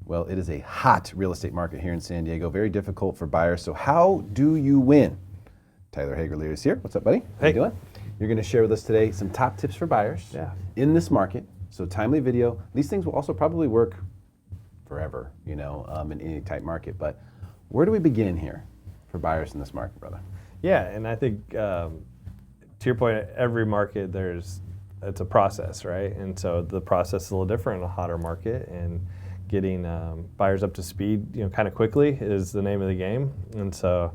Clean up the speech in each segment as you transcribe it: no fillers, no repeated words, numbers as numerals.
Well, it is a hot real estate market here in San Diego, very difficult for buyers. So how do you win? Tyler Hagerla is here. What's up, buddy? How you doing? You're going to share with us today some top tips for buyers in this market. So timely video. These things will also probably work forever, you know, in any type market. But where do we begin here for buyers in this market, brother? Yeah, and I think to your point, every market it's a process, right? And so the process is a little different in a hotter market, and getting buyers up to speed, you know, kind of quickly is the name of the game. And so,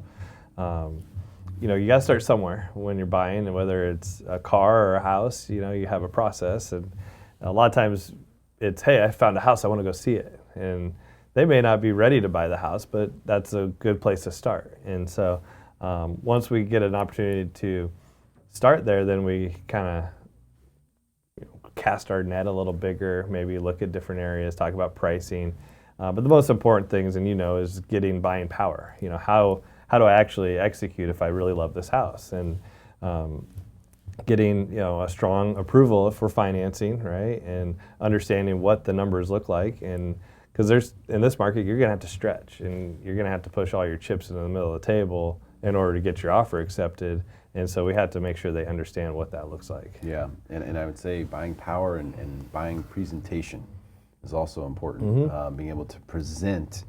you know, you got to start somewhere when you're buying, and whether it's a car or a house, you know, you have a process. And a lot of times it's, hey, I found a house, I want to go see it. And they may not be ready to buy the house, but that's a good place to start. And so once we get an opportunity to start there, then we kind of cast our net a little bigger, maybe look at different areas, talk about pricing. But the most important things, and you know, is getting buying power. You know, how do I actually execute if I really love this house? And getting, you know, a strong approval for financing, right? And understanding what the numbers look like. And because in this market, you're gonna have to stretch, and you're gonna have to push all your chips into the middle of the table in order to get your offer accepted. And so we had to make sure they understand what that looks like. Yeah, and I would say buying power and buying presentation is also important. Mm-hmm. Being able to present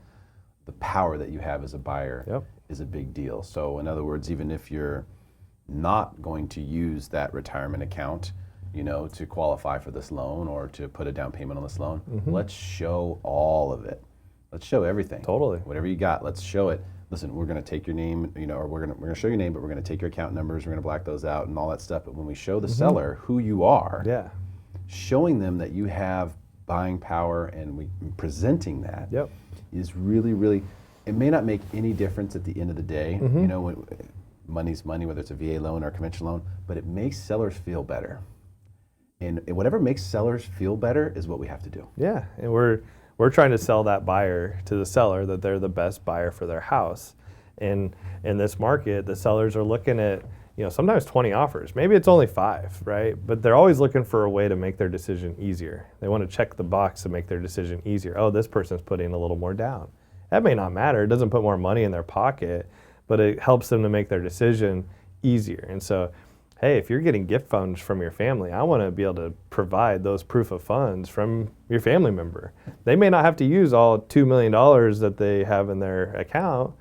the power that you have as a buyer is a big deal. So in other words, even if you're not going to use that retirement account, you know, to qualify for this loan or to put a down payment on this loan, let's show all of it. Let's show everything. Totally. Whatever you got, let's show it. Listen, we're going to take your name, you know, or we're going to show your name, but we're going to take your account numbers, we're going to black those out and all that stuff. But when we show the seller who you are, showing them that you have buying power and presenting that is really, really, it may not make any difference at the end of the day. You know, money's money, whether it's a VA loan or a conventional loan, but it makes sellers feel better. And whatever makes sellers feel better is what we have to do. Yeah, and we're trying to sell that buyer to the seller that they're the best buyer for their house. And in this market, the sellers are looking at, you know, sometimes 20 offers. Maybe it's only 5, right? But they're always looking for a way to make their decision easier. They want to check the box to make their decision easier. Oh, this person's putting a little more down. That may not matter. It doesn't put more money in their pocket, but it helps them to make their decision easier. And so, hey, if you're getting gift funds from your family, I want to be able to provide those proof of funds from your family member. They may not have to use all $2 million that they have in their account,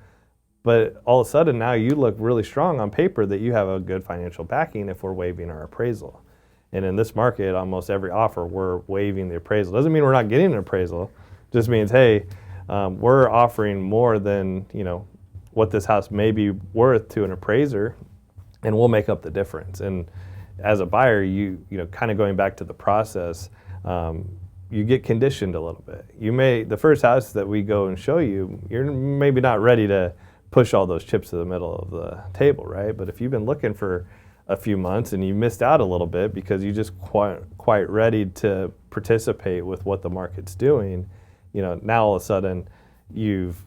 but all of a sudden now you look really strong on paper that you have a good financial backing if we're waiving our appraisal. And in this market, almost every offer, we're waiving the appraisal. Doesn't mean we're not getting an appraisal. Just means, hey, we're offering more than, you know, what this house may be worth to an appraiser, and we'll make up the difference. And as a buyer, you know, kind of going back to the process, you get conditioned a little bit. The first house that we go and show you, you're maybe not ready to push all those chips to the middle of the table, right? But if you've been looking for a few months and you missed out a little bit because you just quite ready to participate with what the market's doing, you know, now all of a sudden you've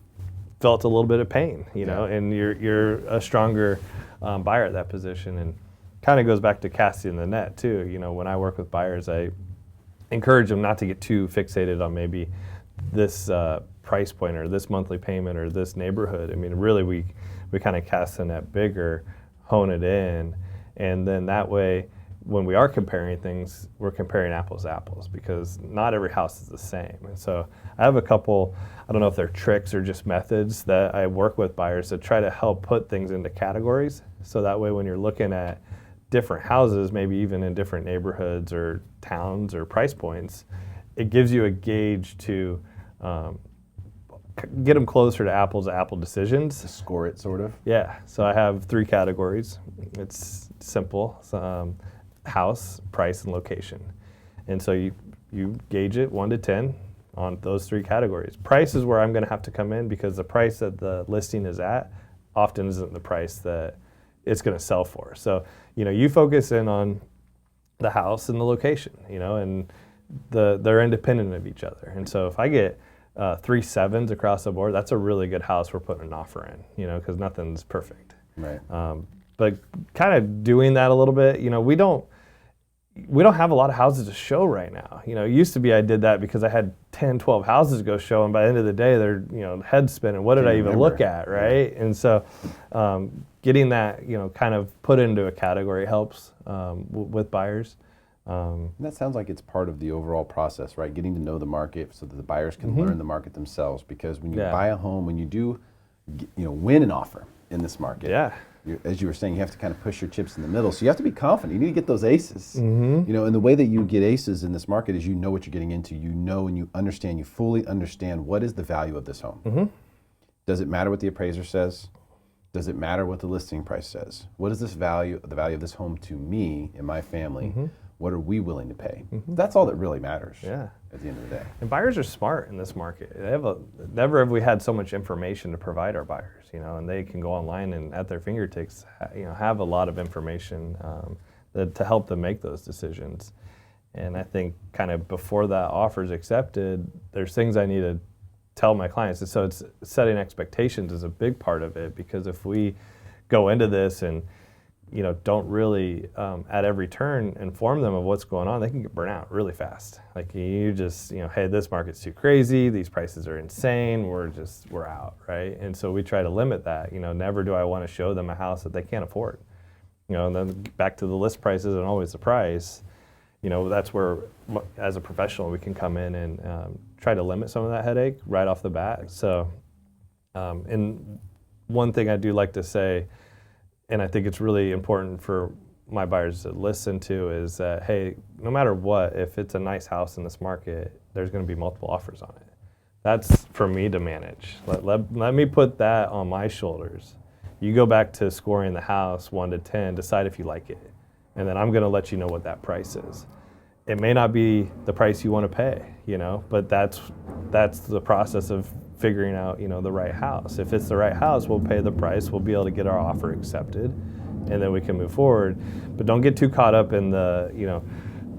felt a little bit of pain, you know, and you're a stronger buyer at that position. And kind of goes back to casting the net too. You know, when I work with buyers, I encourage them not to get too fixated on maybe this price point or this monthly payment or this neighborhood. I mean, really we kind of cast the net bigger, hone it in, and then that way when we are comparing things, we're comparing apples to apples, because not every house is the same. And so I have a couple, I don't know if they're tricks or just methods that I work with buyers to try to help put things into categories. So that way when you're looking at different houses, maybe even in different neighborhoods or towns or price points, it gives you a gauge to get them closer to apple decisions. To score it, sort of? Yeah, so I have 3 categories. It's simple. House, price, and location. And so you gauge it 1 to 10 on those 3 categories. Price is where I'm going to have to come in, because the price that the listing is at often isn't the price that it's going to sell for. So, you know, you focus in on the house and the location, you know, and they're independent of each other. And so if I get 3 7s across the board, that's a really good house we're putting an offer in, you know, because nothing's perfect. Right. But kind of doing that a little bit, you know, we don't, we don't have a lot of houses to show right now. You know, it used to be I did that because I had 10, 12 houses to go show, and by the end of the day, they're, you know, head spinning. What did I even look at, right? Yeah. And so getting that, you know, kind of put into a category helps with buyers. And that sounds like it's part of the overall process, right? Getting to know the market so that the buyers can learn the market themselves. Because when you buy a home, when you do, you know, win an offer in this market, as you were saying, you have to kind of push your chips in the middle. So you have to be confident. You need to get those aces. You know, and the way that you get aces in this market is you know what you're getting into. You know and you understand, you fully understand what is the value of this home. Does it matter what the appraiser says? Does it matter what the listing price says? What is this value, the value of this home to me and my family? What are we willing to pay? That's all that really matters at the end of the day. And buyers are smart in this market. Never have we had so much information to provide our buyers, you know, and they can go online and at their fingertips, you know, have a lot of information to help them make those decisions. And I think kind of before that offer is accepted, there's things I need to tell my clients. And so it's setting expectations is a big part of it, because if we go into this and, you know, don't really at every turn inform them of what's going on, they can get burnt out really fast. Like you just, you know, hey, this market's too crazy, these prices are insane, we're out, right? And so we try to limit that. You know, never do I want to show them a house that they can't afford. You know, and then back to the list prices and always the price. You know, that's where, as a professional, we can come in and try to limit some of that headache right off the bat. So, and one thing I do like to say, and I think it's really important for my buyers to listen to, is that, hey, no matter what, if it's a nice house in this market, there's going to be multiple offers on it. That's for me to manage. Let me put that on my shoulders. You go back to scoring the house 1 to 10, decide if you like it, and then I'm going to let you know what that price is. It may not be the price you want to pay, you know, but that's the process of figuring out, you know, the right house. If it's the right house, we'll pay the price, we'll be able to get our offer accepted, and then we can move forward. But don't get too caught up in the, you know,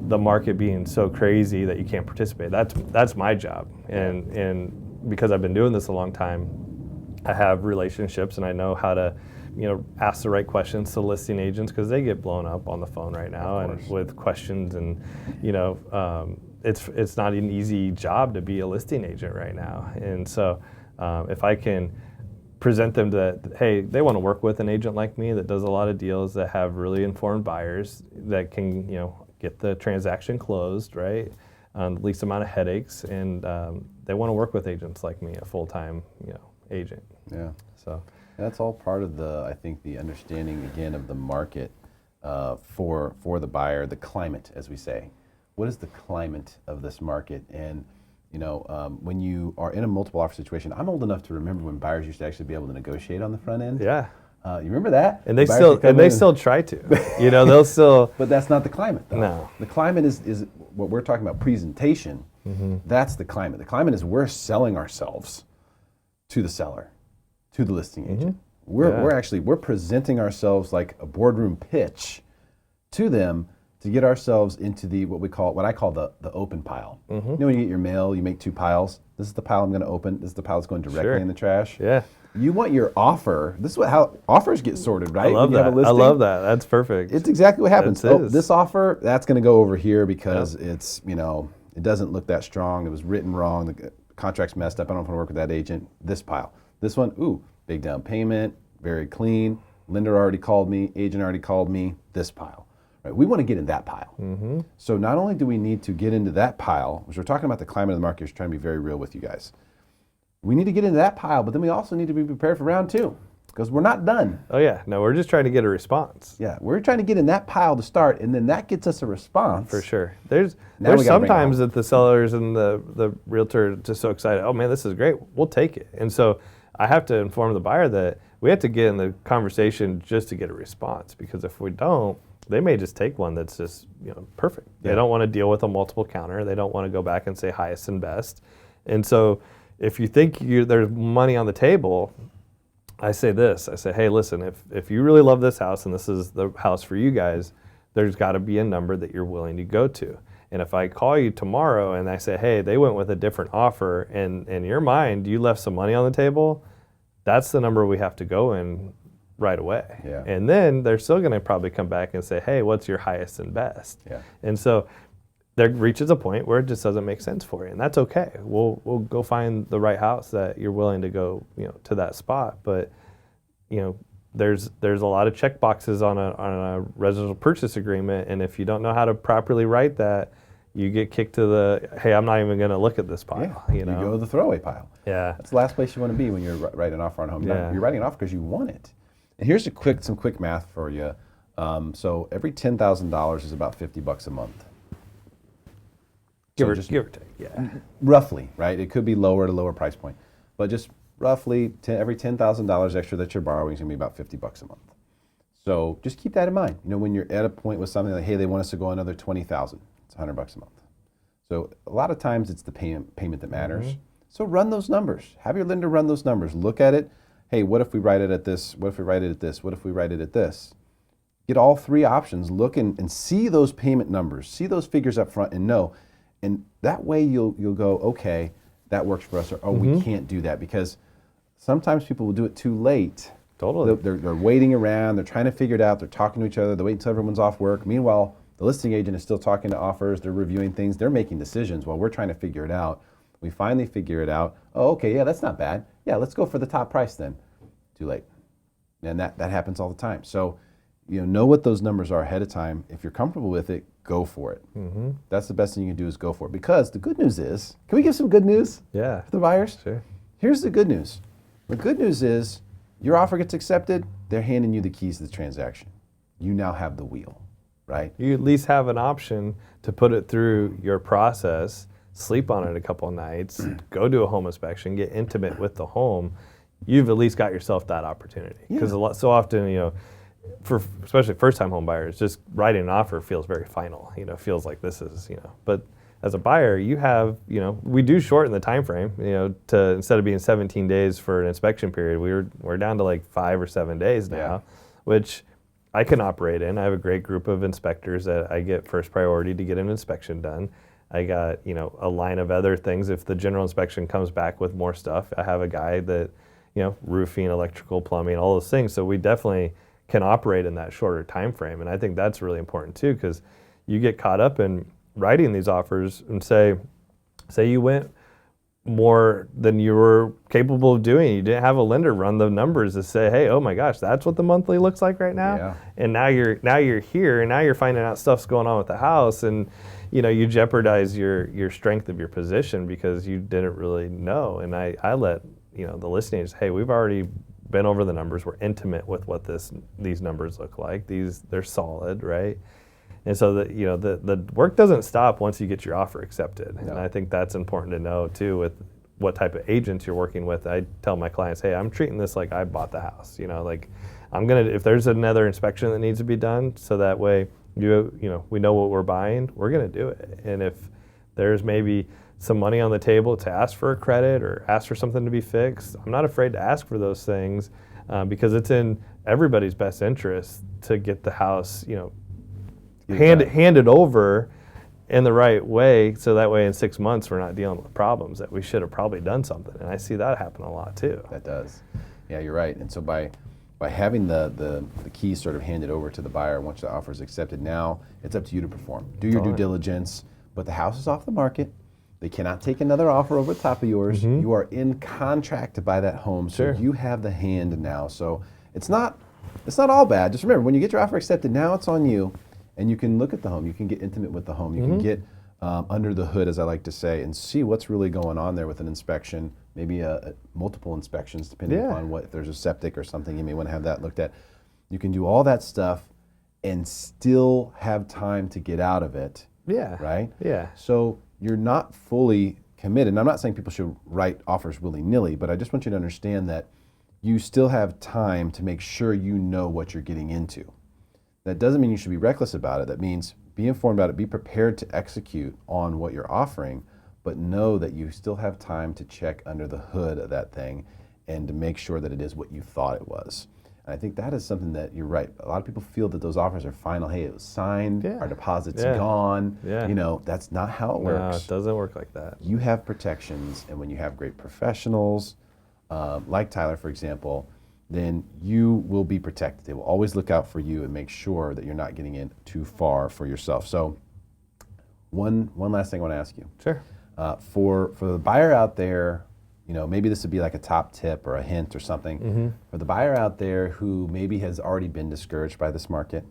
the market being so crazy that you can't participate. That's my job. And because I've been doing this a long time, I have relationships and I know how to, you know, ask the right questions to listing agents, because they get blown up on the phone right now and with questions, and you know, it's not an easy job to be a listing agent right now. And so if I can present them that, hey, they want to work with an agent like me that does a lot of deals, that have really informed buyers, that can, you know, get the transaction closed, right, least amount of headaches, and they want to work with agents like me, a full-time, you know, agent. Yeah. So that's all part of I think the understanding, again, of the market for the buyer, the climate, as we say. What is the climate of this market? And, you know, when you are in a multiple offer situation, I'm old enough to remember when buyers used to actually be able to negotiate on the front end. Yeah. You remember that? And they still try to. You know, they'll still. But that's not the climate, though. No. The climate is what we're talking about, presentation. That's the climate. The climate is we're selling ourselves to the seller, to the listing agent. We're presenting ourselves like a boardroom pitch to them to get ourselves into what I call the open pile. You know, when you get your mail, you make 2 piles. This is the pile I'm going to open. This is the pile that's going directly in the trash. Yeah. You want your offer. This is how offers get sorted, right? I love that. I love that. That's perfect. It's exactly what happens. This offer, that's going to go over here because it's, you know, it doesn't look that strong. It was written wrong. The contract's messed up. I don't want to work with that agent. This pile. This one, ooh, big down payment, very clean. Lender already called me. Agent already called me. This pile. Right? We want to get in that pile. So not only do we need to get into that pile, which we're talking about the climate of the market, we're trying to be very real with you guys. We need to get into that pile, but then we also need to be prepared for round 2, because we're not done. Oh yeah, no, we're just trying to get a response. Yeah, we're trying to get in that pile to start, and then that gets us a response. For sure. There's sometimes that the sellers and the realtor are just so excited, oh man, this is great, we'll take it. And so I have to inform the buyer that we have to get in the conversation just to get a response, because if we don't, they may just take one that's just, you know, perfect. They don't want to deal with a multiple counter. They don't want to go back and say highest and best. And so if you think there's money on the table, I say this. I say, hey, listen, if you really love this house and this is the house for you guys, there's got to be a number that you're willing to go to. And if I call you tomorrow and I say, hey, they went with a different offer, and in your mind, you left some money on the table, that's the number we have to go in right away. Yeah. And then they're still going to probably come back and say, hey, what's your highest and best? Yeah. And so there reaches a point where it just doesn't make sense for you, and that's okay. We'll go find the right house that you're willing to go, to that spot. But, there's a lot of check boxes on a residential purchase agreement, and if you don't know how to properly write that, you get kicked to the, hey, I'm not even going to look at this pile. You go to the throwaway pile. Yeah. That's the last place you want to be when you're writing an offer on a home. Yeah. You're writing an offer because you want it. And here's some quick math for you. So every $10,000 is about $50 a month. Give or take, yeah. Roughly, right? It could be lower at a lower price point, but just roughly every $10,000 extra that you're borrowing is going to be about $50 a month. So just keep that in mind. When you're at a point with something like, hey, they want us to go another $20,000, it's $100 a month. So a lot of times it's the payment that matters. So run those numbers. Have your lender run those numbers. Look at it. Hey, what if we write it at this? What if we write it at this? What if we write it at this? Get all three options. Look and see those payment numbers. See those figures up front and know. And that way you'll go, okay, that works for us, or we can't do that, because sometimes people will do it too late. Totally. They're waiting around, they're trying to figure it out, they're talking to each other, they wait until everyone's off work. Meanwhile, the listing agent is still talking to offers, they're reviewing things, they're making decisions while we're trying to figure it out. We finally figure it out. Oh, okay, yeah, that's not bad. Yeah, let's go for the top price then. Too late. And that happens all the time. So, know what those numbers are ahead of time. If you're comfortable with it, go for it. That's the best thing you can do, is go for it. Because the good news is, can we give some good news for the buyers? Sure. Here's the good news. The good news is your offer gets accepted, they're handing you the keys to the transaction. You now have the wheel, right? You at least have an option to put it through your process, sleep on it a couple of nights, go do a home inspection, get intimate with the home. You've at least got yourself that opportunity. Because so often, for especially first-time home buyers, just writing an offer feels very final. Feels like this is, But as a buyer, you have, we do shorten the time frame. To instead of being 17 days for an inspection period, we're down to like 5 or 7 days now, which I can operate in. I have a great group of inspectors that I get first priority to get an inspection done. I got, a line of other things. If the general inspection comes back with more stuff, I have a guy that, roofing, electrical, plumbing, all those things. So we definitely can operate in that shorter time frame. And I think that's really important too, because you get caught up in writing these offers and say you went more than you were capable of doing. You didn't have a lender run the numbers to say, hey, oh my gosh, that's what the monthly looks like right now. Yeah. And now you're here, and now you're finding out stuff's going on with the house, and you jeopardize your strength of your position because you didn't really know. And I let the listing agents, hey, we've already been over the numbers. We're intimate with what these numbers look like. They're solid, right? And so the work doesn't stop once you get your offer accepted. No. And I think that's important to know too, with what type of agents you're working with. I tell my clients, hey, I'm treating this like I bought the house. If there's another inspection that needs to be done, so that way we know what we're buying, we're gonna do it. And if there's maybe some money on the table to ask for a credit or ask for something to be fixed, I'm not afraid to ask for those things, because it's in everybody's best interest to get the house, handed over in the right way, so that way in 6 months we're not dealing with problems that we should have probably done something. And I see that happen a lot too. That does. Yeah, you're right. And so by having the keys sort of handed over to the buyer once the offer is accepted, now it's up to you to perform. Do your due diligence, but the house is off the market. They cannot take another offer over the top of yours. You are in contract to buy that home, so you have the hand now. So it's not all bad. Just remember, when you get your offer accepted, now it's on you, and you can look at the home. You can get intimate with the home. You can get under the hood, as I like to say, and see what's really going on there with an inspection, maybe multiple inspections, depending upon if there's a septic or something, you may want to have that looked at. You can do all that stuff and still have time to get out of it. Yeah. Right? Yeah. So you're not fully committed. And I'm not saying people should write offers willy-nilly, but I just want you to understand that you still have time to make sure you know what you're getting into. That doesn't mean you should be reckless about it. That means be informed about it, be prepared to execute on what you're offering, but know that you still have time to check under the hood of that thing and to make sure that it is what you thought it was. And I think that is something that you're right. A lot of people feel that those offers are final. Hey, it was signed, our deposit's gone. Yeah. That's not how it works. No, it doesn't work like that. You have protections, and when you have great professionals, like Tyler, for example, then you will be protected. They will always look out for you and make sure that you're not getting in too far for yourself. So one last thing I want to ask you. Sure. For the buyer out there, maybe this would be like a top tip or a hint or something. For the buyer out there who maybe has already been discouraged by this market,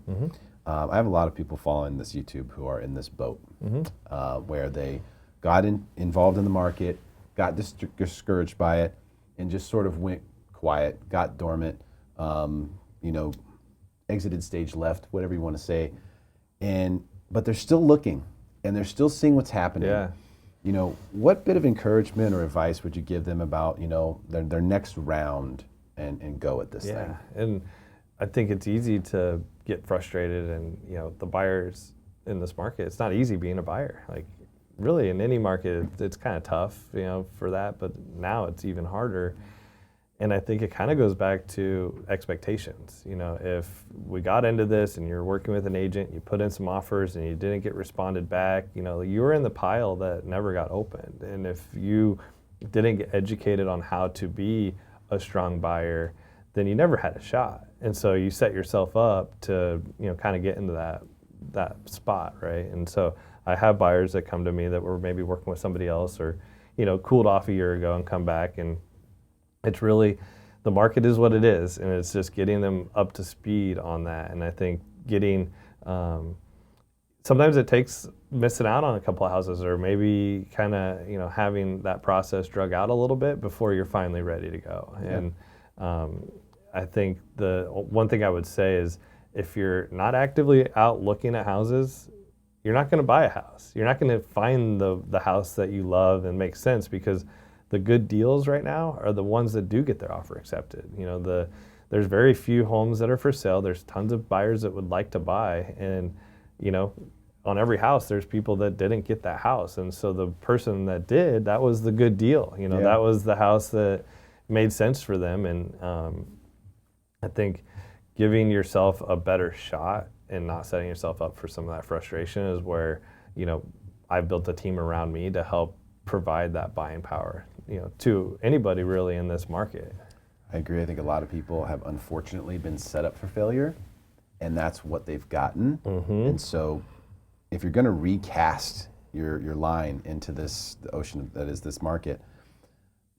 I have a lot of people following this YouTube who are in this boat, where they got involved in the market, got discouraged by it, and just sort of went quiet, got dormant, exited stage left, whatever you want to say, but they're still looking and they're still seeing what's happening. Yeah. What bit of encouragement or advice would you give them about their next round and go at this thing? Yeah, and I think it's easy to get frustrated, and the buyers in this market, it's not easy being a buyer. Like really in any market, it's kind of tough, for that, but now it's even harder. And I think it kind of goes back to expectations. If we got into this and you're working with an agent, you put in some offers and you didn't get responded back, you were in the pile that never got opened. And if you didn't get educated on how to be a strong buyer, then you never had a shot. And so you set yourself up to, kind of get into that spot, right? And so I have buyers that come to me that were maybe working with somebody else or, cooled off a year ago and come back, and it's really, the market is what it is, and it's just getting them up to speed on that. And I think getting, sometimes it takes missing out on a couple of houses, or maybe kind of, having that process drug out a little bit before you're finally ready to go. Yeah. And I think the one thing I would say is, if you're not actively out looking at houses, you're not going to buy a house. You're not going to find the house that you love and makes sense, because the good deals right now are the ones that do get their offer accepted. There's very few homes that are for sale. There's tons of buyers that would like to buy, and on every house there's people that didn't get that house, and so the person that did, that was the good deal. That was the house that made sense for them. And I think giving yourself a better shot and not setting yourself up for some of that frustration is where I've built a team around me to help provide that buying power, to anybody really in this market. I agree. I think a lot of people have unfortunately been set up for failure, and that's what they've gotten. And so if you're going to recast your line into the ocean that is this market,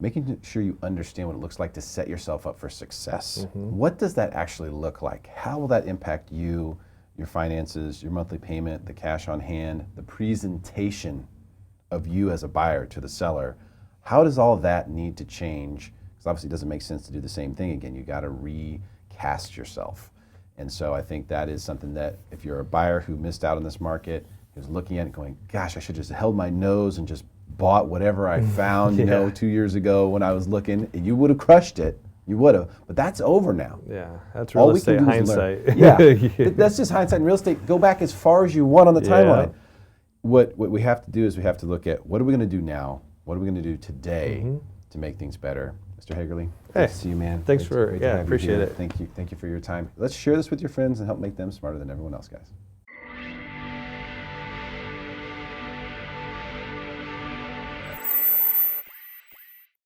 making sure you understand what it looks like to set yourself up for success. What does that actually look like? How will that impact you, your finances, your monthly payment, the cash on hand, the presentation of you as a buyer to the seller? How does all of that need to change? Because obviously it doesn't make sense to do the same thing again. You got to recast yourself. And so I think that is something that if you're a buyer who missed out on this market, who's looking at it going, gosh, I should have just held my nose and just bought whatever I found, 2 years ago when I was looking, you would have crushed it. You would have, but that's over now. Yeah, that's real estate hindsight. Yeah, that's just hindsight in real estate. Go back as far as you want on the timeline. What we have to do is we have to look at, what are we going to do now? What are we going to do today to make things better? Mr. Hagerla, good to see you, man. Thanks for, appreciate it. Thank you for your time. Let's share this with your friends and help make them smarter than everyone else, guys.